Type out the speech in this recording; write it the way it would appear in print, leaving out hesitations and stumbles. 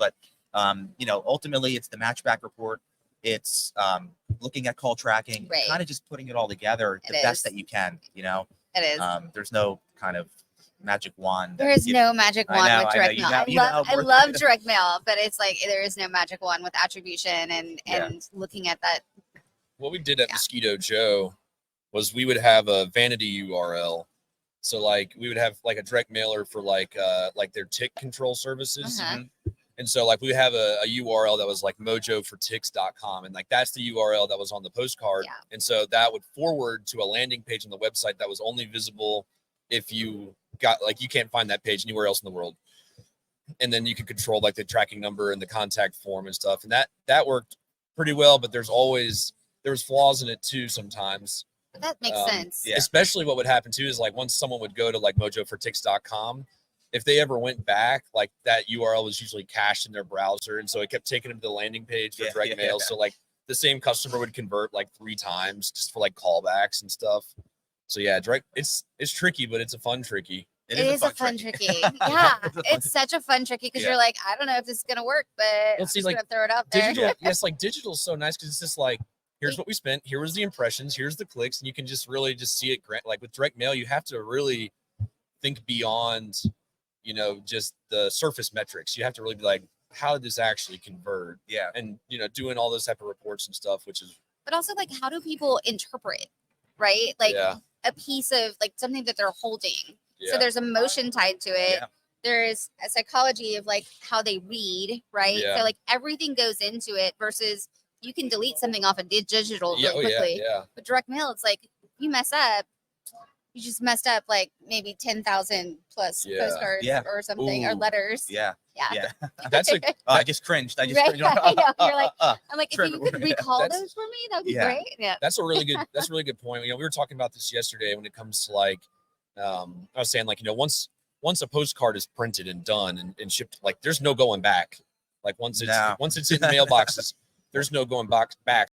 But, ultimately it's the matchback report. It's looking at call tracking, kind of just putting it all together the best that you can, It is. There's no kind of magic wand. There is no magic wand with direct mail. I love direct mail, but it's like there is no magic wand with attribution and looking at that. What we did at Mosquito Joe was we would have a vanity URL. So like we would have like a direct mailer for like their tick control services. And so like we would have a URL that was like mojoforticks.com. And like that's the URL that was on the postcard. Yeah. And so that would forward to a landing page on the website that was only visible if you got like you can't find that page anywhere else in the world. And then you could control like the tracking number and the contact form and stuff. And that worked pretty well, but there was flaws in it too sometimes. But that makes sense. Yeah. Especially what would happen too is like once someone would go to like mojoforticks.com, if they ever went back, like that URL was usually cached in their browser. And so it kept taking them to the landing page for direct mail. So like the same customer would convert like 3 times just for like callbacks and stuff. So yeah, direct it's tricky, but it's a fun tricky. It is a fun tricky. Yeah, it's such a fun tricky because you're like, I don't know if this is gonna work, but I'm just gonna throw it out there. Digital, yes, like digital is so nice because it's just like, here's what we spent, here was the impressions, here's the clicks, and you can just really just see it. Like with direct mail, you have to really think beyond, just the surface metrics. You have to really be like, how did this actually convert? Yeah, and doing all those type of reports and stuff, which is. But also like, how do people interpret, right? Like a piece of like something that they're holding. So there's emotion tied to it. Yeah. There's a psychology of like how they read, right? Yeah. So like everything goes into it versus you can delete something off of digital really quickly. Yeah. But direct mail, it's like you mess up, you just messed up like maybe 10,000 plus postcards or something or letters. Yeah. That's like I just cringed. I know. You're like, I'm like, if you could recall those for me, that'd be great. Yeah. That's a really good point. We were talking about this yesterday when it comes to like, I was saying like, once a postcard is printed and done and shipped, like there's no going back. Like once it's in the mailboxes, there's no going back.